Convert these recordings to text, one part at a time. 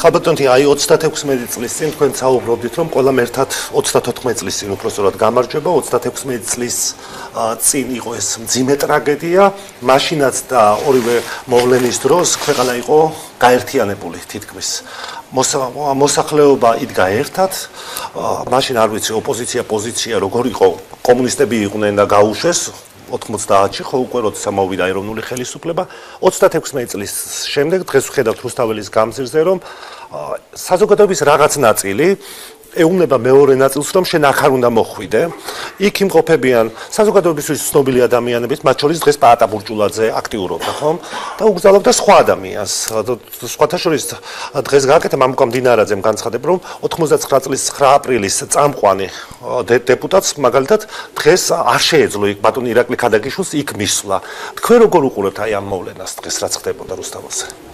ხალბატონი, აი 36 წლის წინ თქვენ საუბრობდით, რომ ყველამ ერთად 34 წლის წინ უпростоრად გამარჯვება, 36 წლის წინ იყო ეს მძიმე ტრაგედია, მაშინაც და ორივე მოვლენის დროს ქვეყანა იყო გაერთიანებული თითქმის. მოსახლეობა იდგა ერთად, მაშინ არ ვიცი ოპოზიცია პოზიცია როგორ იყო, კომუნისტები იყვნენ და გაუშვეს 90-ში ხო უკვე როცა მოვიდა ეროვნული ხელისუფლება 36 წლის შემდეგ დღეს ვხედავთ რუსთაველის გამზირზე რომ საზოგადოების რაღაც ნაწილი ეუბნება მეორე ნაწილს რომ შენ ახარ უნდა მოხვიდე იქ იმყოფებიან საზოგადოებისთვის ცნობილი ადამიანები მათ შორის დღეს პაატა ბურჭულაძე აქტიურობდა ხომ და უგზავნობდა სხვა ადამიანს სხვათა შორის დღეს გააკეთა მამუკა მდინარაძემ განცხადებ რომ 99 წლის 9 აპრილის წამყვანი დეპუტატს მაგალითად დღეს არ შეეძლო იქ ბატონი ირაკლი ქადაგიშვილს იქ მისვლა თქვენ როგორ უყურებთ აი ამ მოვლენას დღეს რაც ხდებოდა რუსთაველზე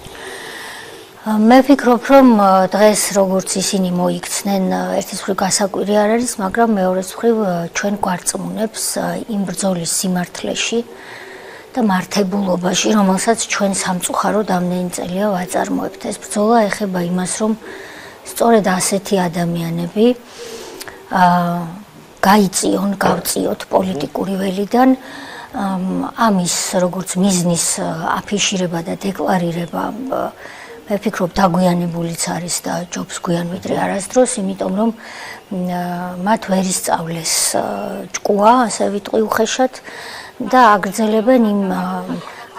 მე ვფიქრობ, რომ დღეს როგორც ისინი მოიქცნენ, ერთის მხრივ გასაკვირი არ არის, მაგრამ მეორეს მხრივ ჩვენ გვარწმუნებს იმ ბრძოლის სიმართლეში და მართებულობაში, რომელსაც ჩვენ სამწუხაროდ ამდენი წელია ვაწარმოებთ. ეს ბრძოლა ეხება იმას, რომ სწორედ ასეთი ადამიანები გაიწიონ, გავწიოთ პოლიტიკური ველიდან ამის როგორც მიზნის აფიშირება და დეკლარირება მე ვფიქრობ დაგვიანებულიც არის და ჯობს გვიან ვიდრე არასდროს, იმიტომ რომ მათ ვერ ისწავლეს ჭკუა, ასე ვიტყვი უხეშად და აგრძელებენ იმ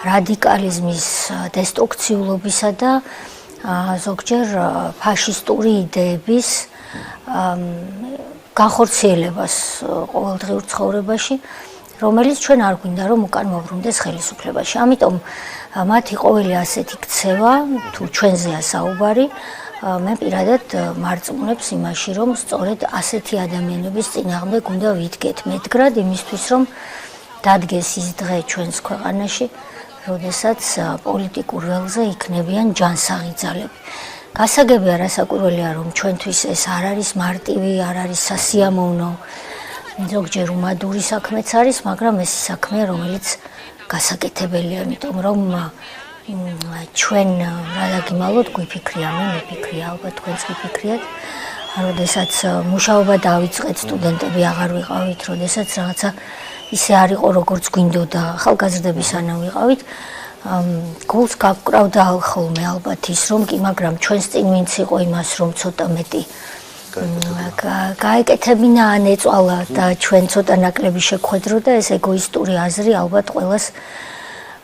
რადიკალიზმის დესტრუქციულობისა და ზოგჯერ ფაშისტური იდეების განხორციელებას ყოველდღიურ ცხოვრებაში, რომელიც ჩვენ არ გვინდა რომ უკან მოვრუნდეს ხელისუფლებაში. ამიტომ მათი ყოველი ასეთი ქცევა თუ ჩვენზეა საუბარი, მე პირადად მარწმუნებს იმაში, რომ სწორედ ასეთი ადამიანების წინააღმდეგ უნდა ვიდგეთ მედგრად იმისთვის, რომ დადგეს ის დღე ჩვენს ქვეყანაში, როდესაც პოლიტიკურ ველზე იქნებიან ჯანსაღი ძალები. გასაგებია რასაკვირველია, რომ ჩვენთვის ეს არ არის მარტივი, არ არის სასიამოვნო ზოგჯერ უმადური საქმეც არის, მაგრამ ეს საქმეა, რომელიც გასაკეთებელია, იმიტომ რომ ჩვენ რა დაგიმალოთ, გვიფიქრია, მე მიფიქრია, ალბათ თქვენც გიფიქრიათ, როდესაც მუშაობა დავიწყეთ, სტუდენტები აღარ ვიყავით, როდესაც რაღაცა ისე არ იყო, როგორც გვინდოდა, ახალგაზრდების სანამ ვიყავით, გულს გაგკრავდა ხოლმე ალბათ ის რომ კი, მაგრამ ჩვენს წინ ვინც იყო იმას, რომ ცოტა მეტი გაეკეთებინა ან ეწვალა და ჩვენ ცოტა ნაკლები შეგვხედრო და ეს ეგოისტური აზრი ალბათ ყველას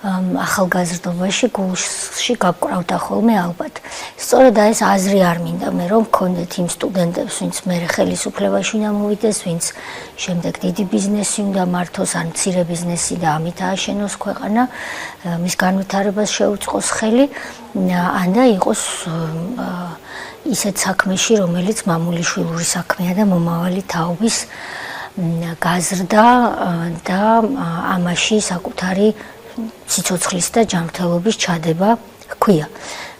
ახალგაზრდობაში გულში გაგკრავდა ხოლმე ალბათ. სწორედ ეს აზრი არ მინდა მე რომ გქონდეთ იმ სტუდენტებს, ვინც მე ხელისუფლებაში უნდა მოვიდეს, ვინც შემდეგ დიდი ბიზნესი უნდა მართოს ან მცირე ბიზნესი და ამით ააშენოს ქვეყანა, მის განვითარებას შეუწყოს ხელი, ან და იყოს ისეთ საქმეში, რომელიც მამულიშვილური საქმეა და მომავალი თაობის გაზრდა და ამაში საკუთარი ციცოცხლის და ჯანმრთელობის ჩადება ჰქვია.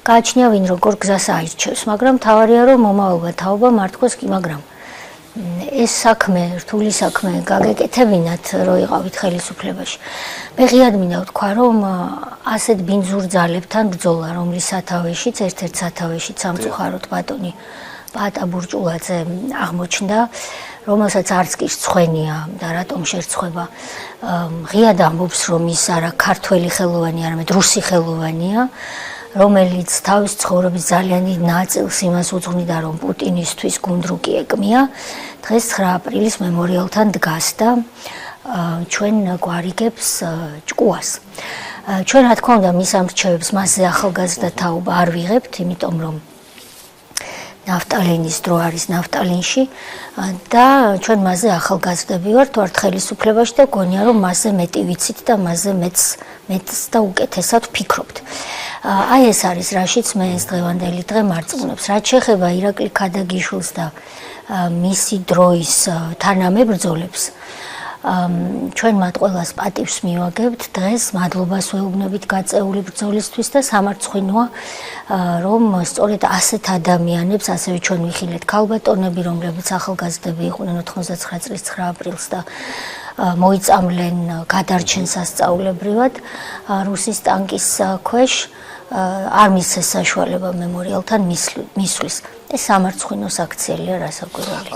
გააჩნია ვინ როგორ გზას აირჩევს, მაგრამ თავარია რომ მომავალმა თაობა მართქოს კი, მაგრამ ეს საქმე, რთული საქმე გაგეკეთებინათ, რო იყავით ხელისუფლებაში. მე ღიად მინდა ვთქვა, რომ ასეთ ბინძურ ძალებთან ბრძოლა, რომლის სათავეშიც, ერთ-ერთ სათავეშიც სამწუხაროდ ბატონი პაატა ბურჭულაძე აღმოჩნდა, რომელსაც არც კი სცხვენია და რატომ შერცხვება. ღიად ამბობს, რომ ის არა ქართველი ხელოვანი, არამედ რუსი ხელოვანია, რომელიც თავის ცხოვრების ძალიან დიდ ნაწილს იმას უძღვნიდა, რომ პუტინისთვის გუნდრუკი ეკმია. დღეს 9 აპრილის მემორიალთან დგას და ჩვენ გვარიგებს ჭკუას. ჩვენ რა თქმა უნდა მის ამრჩევებს მასზე ახალგაზრდა თაობა არ ვიღებთ, იმიტომ რომ ნაფტალინის დრო არის ნაფტალინში და ჩვენ მასზე ახალგაზრდები ვართ ხელისუფლებაში და გონია რომ მასზე მეტი ვიცით და მასზე მეც და უკეთესად ვფიქრობთ. აი ეს არის რაშიც მე ეს დღევანდელი დღე მარწმუნებს. რაც შეეხება ირაკლი ქადაგიშვილს და მისი დროის თანამებრძოლებს, ჩვენ მათ ყველას პატივს მივაგებთ დღეს მადლობას ვეუბნებით გაწეული ბრძოლისთვის და სამარცხვინოა რომ სწორედ ასეთ ადამიანებს ასევე ჩვენ ვიხილეთ ქალბატონები რომლებიც ახალგაზრდები იყვნენ 99 წლის 9 აპრილს და მოიწამლენ გადარჩენ სასწაულებრივად რუსის ტანკის ქვეშ არ მისცეს საშუალება მემორიალთან მისვლის. ეს სამარცხვინო საქციელია რასაკვირველია.